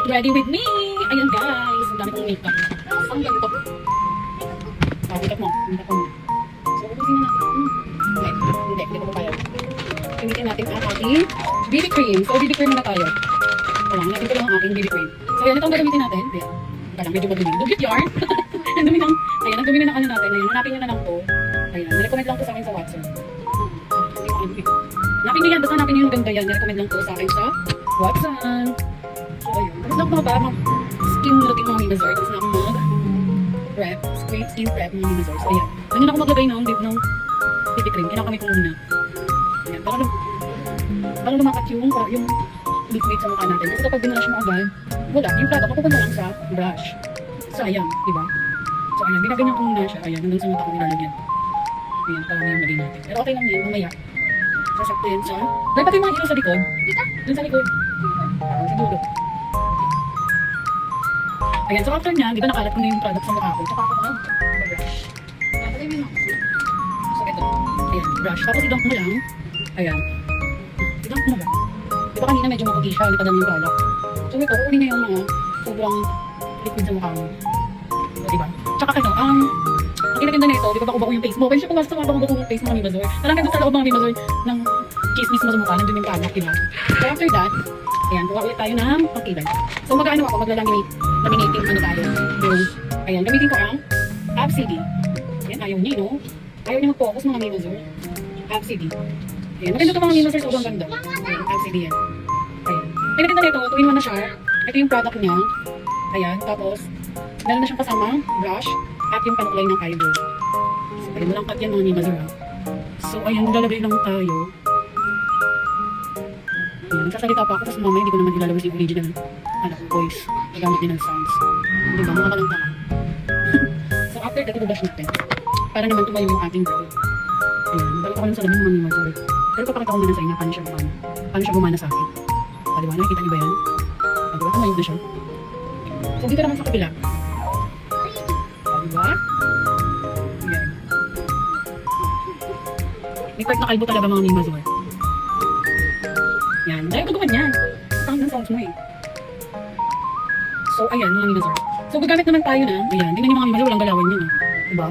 Get ready with me! Ayan guys, ang dami kong makeup. Ang ganito. Makeup mo. Makeup mo. So, ubusin na natin. Hindi ko pa kaya. Gamitin natin ang ating BB cream. So, BB cream na tayo. Ayan, natin ko lang ang aking BB cream. So, ayan, ito ang gagamitin natin. Ayan. Parang medyo madumi. Dugit yarn. Ang dumi ng, ayan, ang dumi na ng ano natin. Ayan, hanapin nyo na lang to. Ayan, nirecommend lang to sa akin sa Watson. Hanapin nyo yan, basta hanapin nyo yung ganda yan. Nirecommend lang to sa akin sa Watson. So, ayun. Tapos na ako mga ba, skin routine mga Mimazor. Tapos na ako mag-prep, skin prep mga Mimazor. So, ayan. Ganyan ako maglagay ng BB cream. Kinakamit ko muna. Ayan, parang lumakat yung liquid sa mukha natin. Kasi kapag binurush mo agad, wala. Yung product, mapupunta lang sa brush. Sayang, diba? So, ayan, ginaganyan ko muna siya. Ayan, hanggang sa mata ko nilalagyan. Ayan, para may magay natin. Pero okay lang yan, mamaya. Sasakto yan sa... Dahil pati yung mga ilaw sa likod. Dun sa likod. Sa dulo. Ayan, so after niya, di ba nakalat ko na yung product sa mukha ko. Tsaka ako mag-brush. Ayan, pati yung so, ito. Ayan, brush. Tapos idunk mo lang. Ayan. Idunk mo lang. Di ba kanina medyo maputi siya, lipadan yung product. So ito, kukunin niya yung mga sobrang liquid sa mukha mo. So, diba? Tsaka ano, ang kinaganda na ito, di ba bako-bako yung face mo? Pwede siya pumasok sa mga bako-bako yung face mo mga Mimazor. Parang ganda sa loob mga Mimazor ng chismis mo sa mukha, nandun yung product, diba? So after that, ayan, kuha ulit tayo ng pagkilay. So mag-ano ako, laminating ano tayo. Yung, ayan, gamitin ko ang ABCD. Ayan, ayaw niya, no? Ayaw niya mag-focus mga Mimazor. ABCD. Ayan, maganda ito mga Mimazor, sobrang ganda. Ayan, ABCD yan. Ayan. Ay, maganda nito, 2-in-1 na siya. Ito yung product niya. Ayan, tapos, meron na siyang kasamang brush at yung panukulay ng eyebrow. So, ayun, walang cut yan mga Mimazor. So, ayan, maglalagay lang tayo. Ayan, nagsasalita pa ako, tapos mamaya hindi ko naman ilalabas yung original voice. Nagamit din ng sounds. Hindi ba? Mga ka lang tama. So, after that, ibubrush natin. Para naman tumayo yung ating brow. Ayan, balik ako lang sa lamin mga Mimazor. Pero papakita ko muna sa inyo paano siya gumana sa akin. Diba? Nakikita niyo ba yan? Diba? Tumayo na siya. So, dito naman sa kabila. Diba? Ayan. May part na kalbo talaga mga Mimazor. Yan. Dahil kagawan yan. Parang ng sounds mo eh. So, ayan mga Mimazor. So, gagamit naman tayo na. Ayan. Tingnan niyo mga Mimazor. Walang galawan yun. Diba?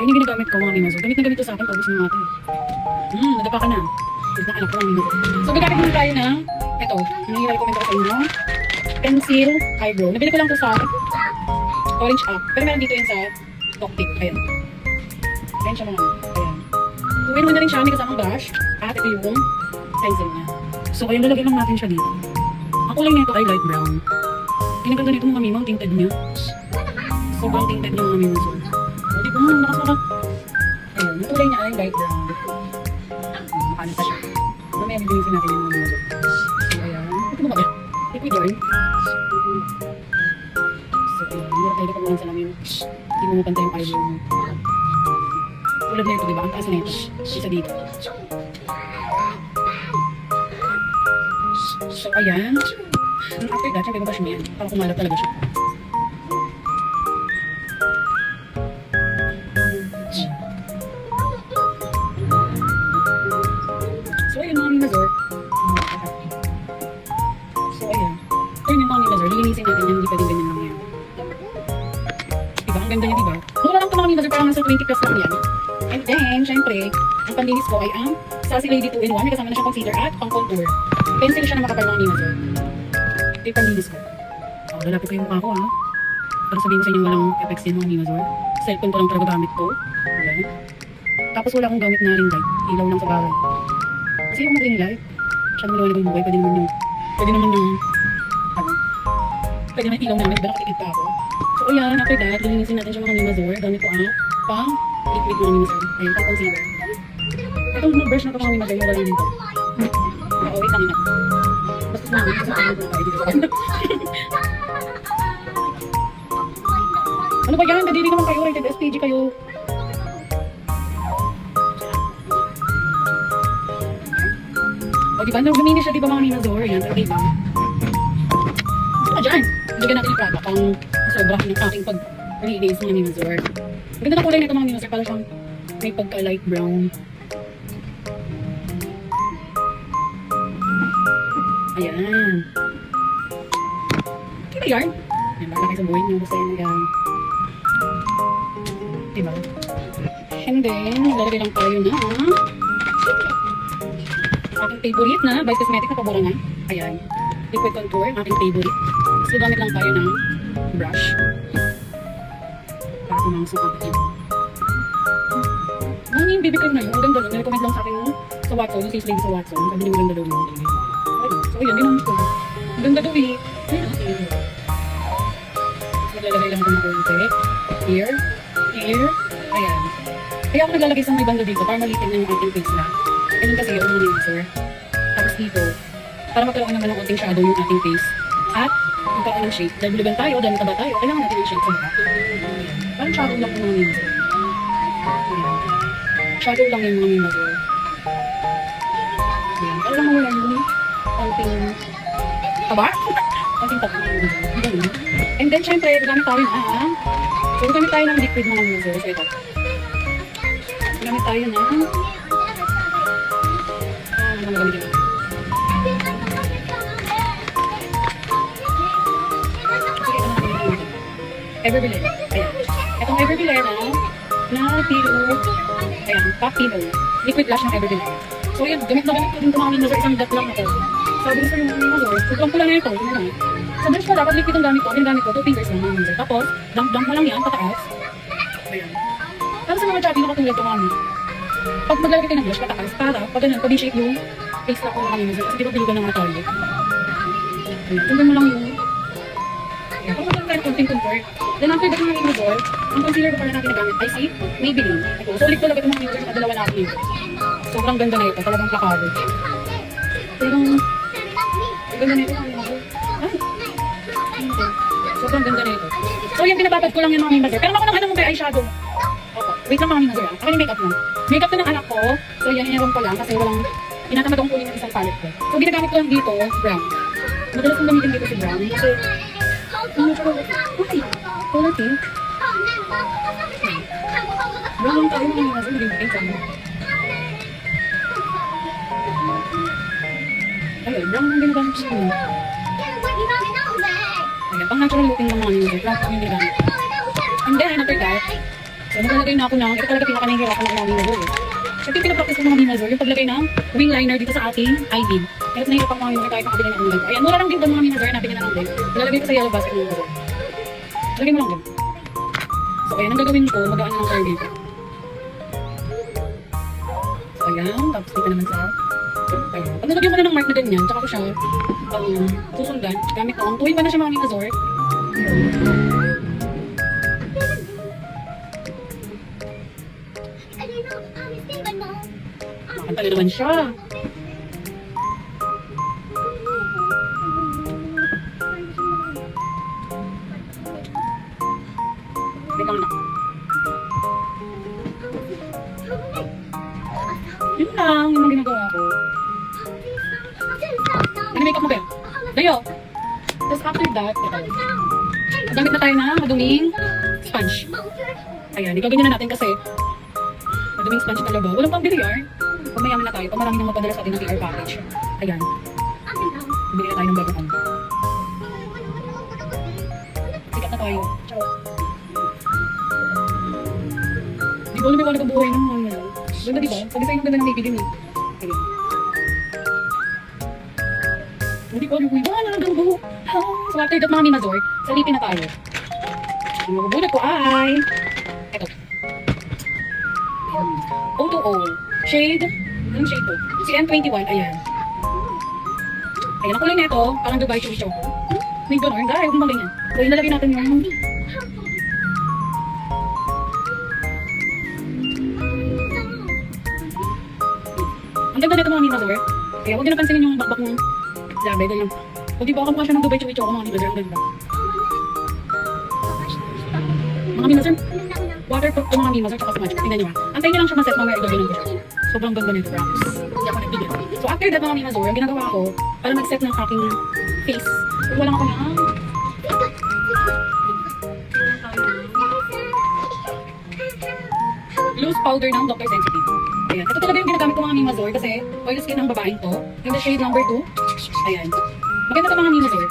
Ayun yung ginagamit ko mga Mimazor. Gamit na gamit to sa akin. Paubos na natin. Nadapa ka na. Na anak ko lang Mimazor. So, gagamit naman tayo ng ito. Yung i-recommend ko sa inyo. Pencil eyebrow. Nabili ko lang to sa Orange Up. Pero meron dito yan sa Toktik. Ayan. Ayan siya mga. Ayan. So, meron na rin siya. May kasamang brush. At ito yung pencil niya. So, ayan. Lalagyan lang natin siya dito. Ang kulay nito ay light brown. Kinaganda nito mga Mimang. Tinted niya. Sobrang tinted niya mga Mimazor. So, di ba? Nakasaka. Ayan. Ang kulay niya ay light brown. Makaano pa siya. Mamaya bibinisin natin yung mga Mimazor. So, ayan. Ito mo ba? Liquid yarn. So, ayan. Hindi ka muna sa namin. Hindi mo mapantay yung eyebrow mo. Tulad na ito, diba? Ang taas na ito. Isa dito. So, ayan. And after that, syempre babash mo yan. Para kumalap talaga siya. So, ayan mga Mimazor. So, ayan. Ayan yung mga Mimazor. Lilinisin natin yan. Hindi pwedeng ganyan lang yan. Diba? Ang ganda niya, diba? Mura lang ito mga Mimazor. Parang nasa 20 plus lang yan. And then, syempre, ang panlinis ko ay ang Sassy Lady 2-in-1. May kasama na siyang concealer at pang-contour. Pencil siya na makapal mga Mimazor. Ito yung panlinis ko. Oh, lalapit ko yung mukha ko ha. Para sabihin ko sa inyo walang effects din mga Mimazor. Cellphone ko lang talaga gamit ko. Ayan. Tapos wala akong gamit na ring light. Ilaw lang sa bahay. Kasi yung mag-ring light, siya naman naman yung buhay. Pwede naman yung, ano, pwede naman ilaw namin. Diba nakatipid pa ako. So ayan, after that, lilinisin natin siya mga Mimazor. Gamit ko ang pang-liquid mga Mimazor. Ayan, pang-concealer. Itong brush na ito mga Mimazor, yung wala dito. Wait lang na. Basta naman, kasi tayo tayo dito. Ano ba yan? Kadiri naman kayo, rated SPG kayo. O diba, luminis siya diba mga Mimazor? Yan, okay ba? Dyan! Lagyan natin yung product ang sobra ng aking pag-release mga Mimazor. Ang ganda na kulay nito mga Mimazor, para siyang may pagka-light brown. Ayan. Diba yarn? Ayan, baka kayo sa buhay niyo. Gusto yun yan. Diba? And then, lalagay lang tayo na aking favorite na Vice Cosmetic na paborangan. Ayan. Liquid contour, aking favorite. So, gamit lang tayo ng brush. Para kumang sukat yun. Ano yung baby cream na yun? Ang ganda nun. Nirecommend lang sa akin sa Watson, yung face lady sa Watson. Sabi niyo maganda daw yun. So, yun, ginamit ko. Ang ganda daw eh. Ayun, okay. Naglalagay lang ako ng konti. Here. Here. Ayan. Kaya ako naglalagay sa may banda dito para malitin na yung ating face na. Ganun kasi yung mga laser. Tapos dito, para magkaroon naman ng konting shadow yung ating face. At magkaroon ng shade. Dahil bulugan tayo, dahil mataba tayo, kailangan natin ng shade sa mukha. Parang shadow lang yung mga laser. Ayan. Shadow lang yung mga laser. Ayan. Para lang mawala yung konting taba. Konting taba. Ganun. And then, syempre, gamit tayo na so, gamit tayo ng liquid mga laser. So, ito. Gamit tayo na ano gamitin natin? Everbiller. Ayan. Itong Everbiller na pillow. Ayan, top pillow. Liquid blush ng Everbiller. So yun, gamit na gamit ko din tumangin na sa isang dot lang ako. Sabi ko sa yung mga sobrang pula na ito. Sa brush ko dapat liquid ang gamit ko. Ginamit ko, 2 fingers lang mga laser. Tapos, dump mo lang yan, pataas. Ayan. Para sa mga chubby na katulad tumangin. Pag maglalagay kayo ng blush, pataas. Para, pag ganun, pag i-shape yung face na ko mga laser. Kasi di ba bilugan ng mga target. Ayan, tunggan mo lang yung kung magandang tayo konting contour. Then after that mga laser, ang concealer ko pala natin nagamit ay si Maybelline. Ito, so ulit ko lagay itong mga laser sa dalawa natin yun. Sobrang ganda na ito, talagang plakado. Talagang, ang ganda na ito mga laser. Ay, sobrang ganda na ito. So yung pinapapad ko lang yung mga laser. Pero makunang ano mo kaya eyeshadow. Opo, wait lang mga laser. Ako yung makeup lang. Makeup na ng anak ko. So yan, inirong ko lang kasi walang inatamad akong kunin ng isang palette ko. So ginagamit ko lang dito, brown. Madalas kong gamitin dito si brown kasi ano siya ulit? Uy! Color pink? Brown lang tayo mga laser. Naging pink lang. Ayun, brown lang ginagamit siya. Ayan, pang natural looking ng mga laser. Brown lang yung ginagamit. And then, after that, so naglalagay na ako ng, ito talaga pinaka-nahihirapan ng mga laser. So ito yung pinapractice ko ng mga laser, yung paglagay ng wing liner dito sa ating eyelid. Kahit nahihirapan mga laser kahit nakabili ng laser. Ayan, mura lang din ba mga laser na pinila ng din. Lalagay ko sa yellow basket ng laser. Lagay mo lang din. So ayan, ang gagawin ko, magaan na ng curly. So ayan, tapos dito naman sa ayan. Pag nalagyan ko na ng mark na ganyan, tsaka ko siya susundan. Gamit ko, ang tuwing pa na siya mga laser. Makanta na naman siya. Wait lang na. Yun lang, yung mga ginagawa ko. Nag-makeup mo ba? Dayo! Tapos after that, ito. Gamit na tayo na maduming sponge. Ayan, ikaganyan na natin kasi maduming sponge talaga. Walang pang biliar. Kung mayaman na tayo, pag marami nang magpadala sa atin ng PR package. Ayan. Bili na tayo ng bagong ano. Sikat na tayo. Ciao. Di ba alam yung nagkabuhay ng mga ano? Ganda diba? Pag isa yung ganda ng Maybelline eh. Ayan. Hindi ko alam kung iba na lang buhok. So after that mga Mimazor, salipin na tayo. Ang mabubulat ko ay eto. O2O. Shade. Anong shade to? CM21. Ayan. Ayan. Ang kulay na ito, parang Dubai Chewy Choco. May gano'n. Dahil, huwag mong ganyan. So ilalagay natin yung ang ganda nito mga Mimazor. Kaya huwag nyo napansinin yung bakbak ng labi. Dahil yung o diba kamukha siya ng Dubai Chewy Choco mga Mimazor. Ang ganda. Mga Mimazor, waterproof ito mga Mimazor tsaka smudge. Tingnan nyo ha. Antayin nyo lang siya maset mamaya igagawin ko siya. Sobrang ganda nito, promise. Hindi ako nagbigyan. So after that mga Mimazor, ang ginagawa ko para mag-set ng aking face. Wala lang ako na loose powder ng Dr. Sensitive. Ayan. Ito talaga yung ginagamit ko mga Mimazor kasi oil skin ng babaeng to. Yung the shade number 2. Ayan. Maganda to mga Mimazor.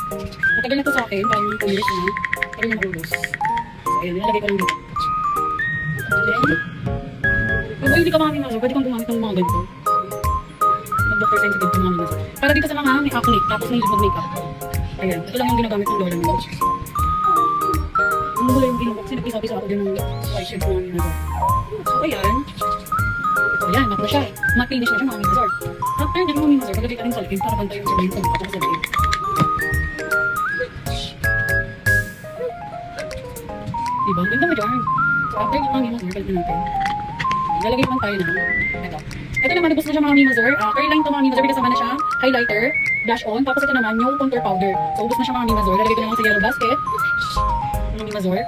Matagal na to sa akin. Parang 2 years na. Tagal na maubos. So, ayan. Nilalagay ko lang dito. And then, kung hindi ka mga Mimazor, pwede kang gumamit ng mga ganito. Mag-doctor sensitive to mga Mimazor. Para dito sa mga may acne, tapos may mag-makeup. Ayan. Ito lang yung ginagamit ng lola nila. Ano yung ginagawa? Kasi nagpisa-pisa ako din ng white shades ng mga Mimazor. So, ayan. Ayan, mat na siya. Mat-finish na siya mga Mimazor. After nyan mga Mimazor, pagkakita rin sa likin para bantay yung sabihin kung kapag sa likin. Diba? Ganda mo dyan. So, after nyan mga Mimazor, balik na natin. Lalagay naman tayo na. Ito. Ito naman, nabos na siya mga Mimazor. Curl line to mga Mimazor, kasama na siya. Highlighter, blush on. Tapos ito naman, yung contour powder. So, ubos na siya mga Mimazor. Lalagay ko na lang sa yellow basket. Mga Mimazor.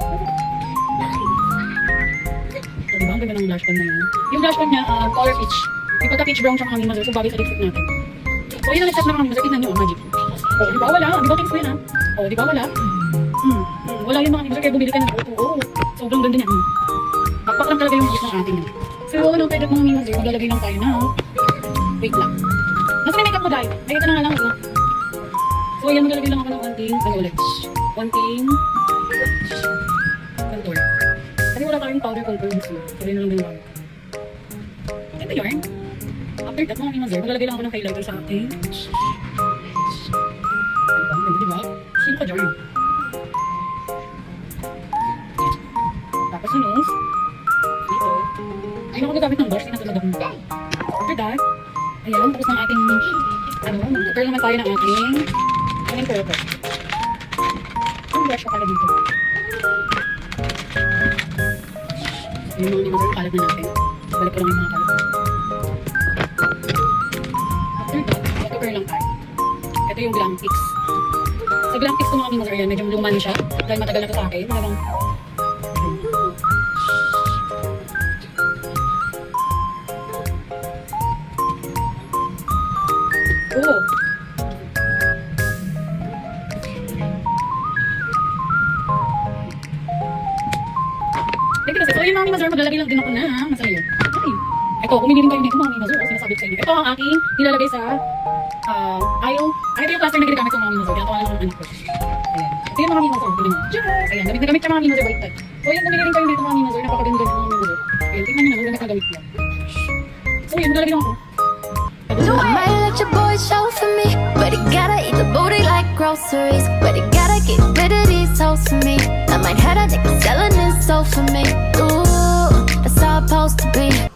Diba? Ang ganda ng blush on na yan. Yung blush on niya, color peach. Yung pagka peach brown siya mga Mimazor, so bagay sa lipstick natin. So yun ang lipstick na mga Mimazor, tignan nyo, magic. Oh, di ba wala? Di ba text mo yun ha? Oh, di ba wala? Wala yun mga Mimazor, kaya bumili ka ng oh, sobrang ganda niya. Pakpak lang talaga yung magic ng ating yan. So ano, pwede mga Mimazor, maglalagay lang tayo na. Wait lang. Nasa na makeup mo dahil? Ay, ito na nga lang. So ayan, maglalagay lang ako ng konting, ano ulit? Konting contour. Kasi wala tayong powder contour gusto. So, yun na lang din yung ito yun. After that, mga Mimazor, maglalagay lang ako ng highlighter sa ating. Diba? Ganda, diba? Sino ka dyan? Tapos yung nose. Dito. Ayun ako gagamit ng brush, tinatulad ako. After that, ayan, tapos ng ating, mag-curl naman tayo ng ating purple. Yung brush ko pala dito. Yung mga Mimazor, kalat na natin. Balik ko lang yung mga kalat. After that, mag-curl lang tayo. Ito yung Glam Fix. Sa Glam Fix ko mga Mimazor, ayan, medyo luma na siya. Dahil matagal na ito sa akin. Malamang, oh! Kasi, so yun mga Mimazor, maglalagay lang din ako na masaya yun. Ay, ito, kumili rin tayo nito mga Mimazor, kasi nasabit sa inyo. Ito ang aking nilalagay sa aisle. Ay, ito yung plaster na ginagamit ko mga Mimazor, kaya tawalan ko ng anak ko. Ayan. Ito yung mga Mimazor, pili mo. Yes! Ayan, gamit na gamit siya mga Mimazor, baliktad. So yun, kumili rin tayo nito mga Mimazor, napakaganda ng mga Mimazor. Ayan, tingnan nyo na, maganda na gamit yan. So yun, maglalagay lang ako. I might let your boy show for me, but he gotta eat the booty like groceries. But he gotta get rid of these hoes for me. I might have a nigga selling his soul for me. Ooh, that's how it's supposed to be.